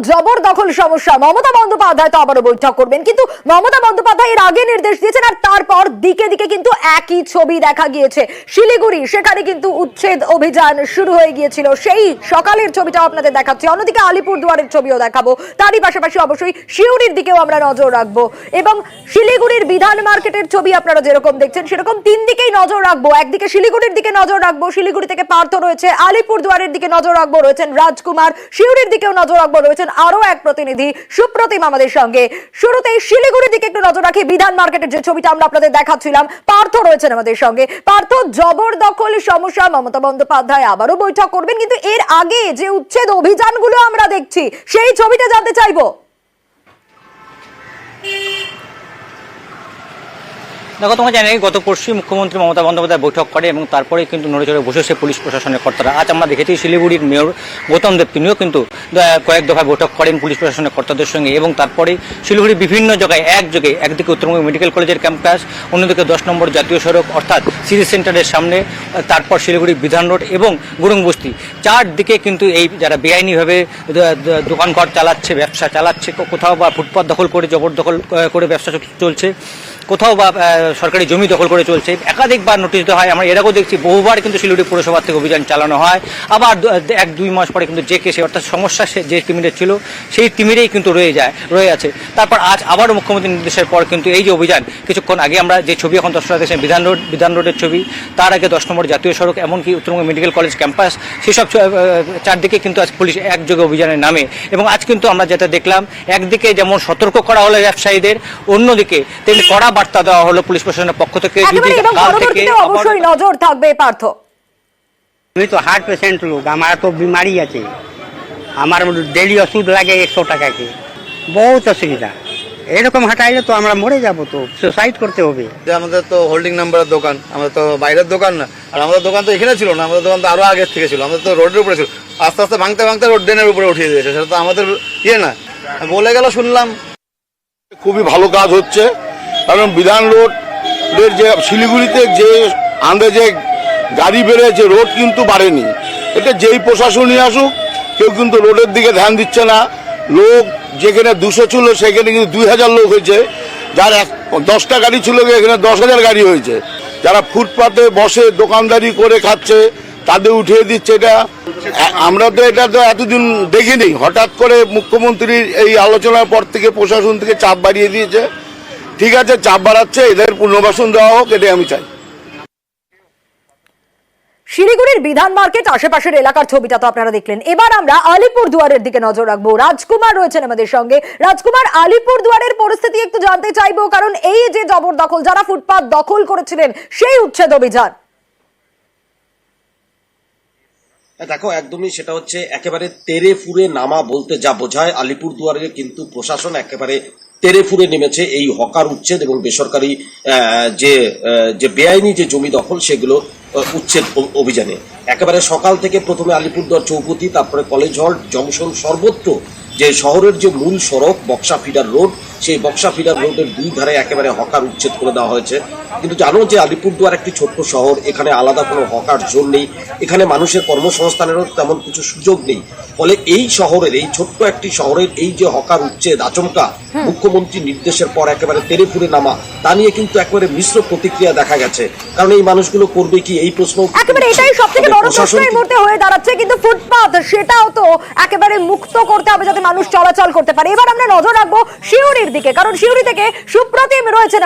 জবরদখল সমস্যা মমতা বন্দ্যোপাধ্যায় তো আবারও বৈঠক করবেন, কিন্তু মমতা বন্দ্যোপাধ্যায় এর আগে নির্দেশ দিয়েছেন আর তারপর দিকে দিকে কিন্তু একই ছবি দেখা গিয়েছে। শিলিগুড়ি, সেখানে কিন্তু উচ্ছেদ অভিযান শুরু হয়ে গিয়েছিল, সেই সকালের ছবিটাও আপনাদের দেখাচ্ছি। অন্যদিকে আলিপুরদুয়ারের ছবিও দেখাবো, তারই পাশাপাশি অবশ্যই সিউড়ির দিকেও আমরা নজর রাখবো এবং শিলিগুড়ির বিধান মার্কেটের ছবি আপনারা যেরকম দেখছেন সেরকম তিন দিকেই নজর রাখবো। একদিকে শিলিগুড়ির দিকে নজর রাখবো, শিলিগুড়ি থেকে পার্থ রয়েছে, আলিপুরদুয়ারের দিকে নজর রাখবো, রয়েছেন রাজকুমার, সিউড়ির দিকেও নজর রাখবো, রয়েছেন আরো এক প্রতিনিধি সুপ্রতিম আমাদের সঙ্গে। শুরুতেই শিলিগুড়ির দিকে একটু নজর রাখি। বিধান মার্কেটের যে ছবিটা আমরা আপনাদের দেখাচ্ছিলাম, পার্থ রয়েছেন আমাদের সঙ্গে। পার্থ, জবরদখল সমস্যা মমতা বন্দ্যোপাধ্যায় আবারও বৈঠক করবেন, কিন্তু এর আগে যে উচ্ছেদ অভিযানগুলো আমরা দেখছি সেই ছবিটা জানতে চাইবো। দেখো, তোমার জানি গত পরশু মুখ্যমন্ত্রী মমতা বন্দ্যোপাধ্যায় বৈঠক করে এবং তারপরে কিন্তু নড়ে চড়ে বসেছে পুলিশ প্রশাসনের কর্তারা। আজ আমরা দেখেছি শিলিগুড়ির মেয়র গৌতম দেব, তিনিও কিন্তু কয়েক দফায় বৈঠক করেন পুলিশ প্রশাসনের কর্তাদের সঙ্গে এবং তারপরে শিলিগুড়ির বিভিন্ন জায়গায় একদিকে উত্তরবঙ্গ মেডিকেল কলেজের ক্যাম্পাস, অন্যদিকে 10 নম্বর জাতীয় সড়ক অর্থাৎ সিটি সেন্টারের সামনে, তারপর শিলিগুড়ি বিধান রোড এবং গুরুং বস্তি, চারদিকে কিন্তু এই যারা বেআইনিভাবে দোকানঘর চালাচ্ছে, ব্যবসা চালাচ্ছে, কোথাও বা ফুটপাত দখল করে জবরদখল করে ব্যবসা চলছে, কোথাও বা সরকারি জমি দখল করে চলছে, একাধিকবার নোটিশ দেওয়া হয়। আমরা এর আগেও দেখছি বহুবার কিন্তু শিলিগুড়ি পৌরসভা থেকে অভিযান চালানো হয়। আবার 1-2 মাস পরে কিন্তু যে কেসে অর্থাৎ সমস্যা যে তিমিরে ছিল সেই তিমিরেই কিন্তু রয়ে আছে। তারপর আজ আবারও মুখ্যমন্ত্রীর নির্দেশের পর কিন্তু এই যে অভিযান, কিছুক্ষণ আগে আমরা যে ছবি এখন দর্শকরা দেখছেন বিধান রোডের ছবি, তার আগে 10 নম্বর জাতীয় সড়ক, এমনকি উত্তরবঙ্গ মেডিকেল কলেজ ক্যাম্পাস, সেসব চারদিকে কিন্তু আজ পুলিশ একযোগে অভিযানের নামে। এবং আজ কিন্তু আমরা যেটা দেখলাম, একদিকে যেমন সতর্ক করা হলো ব্যবসায়ীদের, অন্যদিকে তেমনি কড়া বার্তা দেওয়া হলো পুলিশ প্রশাসনের পক্ষ থেকে। অবশ্যই নজর থাকবে। পার্থ, আমি তো হার্ট পেশেন্ট লোক, আমার তো বিমারি আছে, আমার ডেলি ওষুধ লাগে 100 টাকা কে, বহুত অসুবিধা। এরকম হাঁটাইলে তো আমরা মরে যাবো, তো সুসাইড করতে হবে। আমাদের তো হোল্ডিং নাম্বারের দোকান, আমাদের তো বাইরের দোকান না, আর আমাদের দোকান তো এখানে ছিল না, আমাদের দোকান তো আরো আগের থেকে ছিল, আমাদের তো রোডের উপরে ছিল, আস্তে আস্তে ভাঙতে ভাঙতে রোড ড্রেনের উপরে উঠিয়ে দিয়েছে। সেটা তো আমাদের ইয়ে না, বলে গেল শুনলাম। খুবই ভালো কাজ হচ্ছে, কারণ বিধান রোডের যে শিলিগুড়িতে যে যে গাড়ি বেড়েছে, রোড কিন্তু বাড়েনি। এটা যেই প্রশাসনই আসুক, কেউ কিন্তু রোডের দিকে ধ্যান দিচ্ছে না। লোক যেখানে 200 ছিল সেখানে কিন্তু 2000 লোক হয়েছে, যার 10টা গাড়ি ছিল এখানে 10,000 গাড়ি হয়েছে। যারা ফুটপাতে বসে দোকানদারি করে খাচ্ছে তাদের উঠিয়ে দিচ্ছে। এটা আমরা তো এটা তো এতদিন দেখিনি, হঠাৎ করে মুখ্যমন্ত্রীর এই আলোচনার পর থেকে প্রশাসন থেকে চাপ বাড়িয়ে দিয়েছে। ঠিক আছে, চাপ বাড়াচ্ছে, এদের পুনর্বাসন দেওয়া হোক, এটাই আমি চাই। শিলিগুড়ির বিধান মার্কেট আশেপাশের এলাকার ছবিটা তো আপনারা দেখলেন। এবার আমরা আলিপুরদুয়ারের দিকে নজর রাখবো। রাজকুমার রয়েছেন আমাদের সঙ্গে। রাজকুমার, আলিপুরদুয়ারের পরিস্থিতি একটু জানতে চাইবো, কারণ এই যে জবরদখল, যারা ফুটপাত দখল করেছিলেন, সেই উচ্ছেদ অভিযান। দেখো, একদমই সেটা হচ্ছে একেবারে তেরে ফুরে নামা বলতে যা বোঝায়। আলিপুরদুয়ারে কিন্তু প্রশাসন একেবারে তেরে ফুরে নেমেছে এই হকার উচ্ছেদ এবং বেসরকারি যে বেআইনি যে জমি দখল সেগুলো উচ্ছেদ অভিযানে। একেবারে সকাল থেকে প্রথমে আলিপুরদুয়ার চৌপতি, তারপরে কলেজ হল, জংশন, সর্বত্র যে শহরের যে মূল সড়ক বক্সা ফিডার রোড, সেই বক্সা ফিডার রোডের দুই ধারে একেবারে হকার উচ্ছেদ করে দেওয়া হয়েছে। কিন্তু জানো যে আলিপুরদুয়ার একটি ছোট্ট শহর, এখানে আলাদা কোনো হকার জোন নেই, এখানে মানুষের কর্মসংস্থানেরও তেমন কিছু সুযোগ নেই। ফলে এই শহরের, এই ছোট্ট একটি শহরের এই যে হকার উচ্ছেদ আচমকা মুখ্যমন্ত্রীর নির্দেশের পর একেবারে তেরে ফুরে নামা, তা নিয়ে কিন্তু একেবারে মিশ্র প্রতিক্রিয়া দেখা গেছে। কারণ এই মানুষগুলো করবে কি, এই প্রশ্ন একেবারে এটাই সবথেকে বড় প্রশ্ন এই মুহূর্তে হয়ে দাঁড়াচ্ছে। কিন্তু ফুটপাত, সেটাও তো একেবারে মুক্ত করতে হবে যাতে মানুষ চলাচল করতে পারে। এবার আমরা নজর রাখবো সিউড়ির দিকে, কারণ সিউড়ি থেকে সুপ্রতিম রয়েছেন।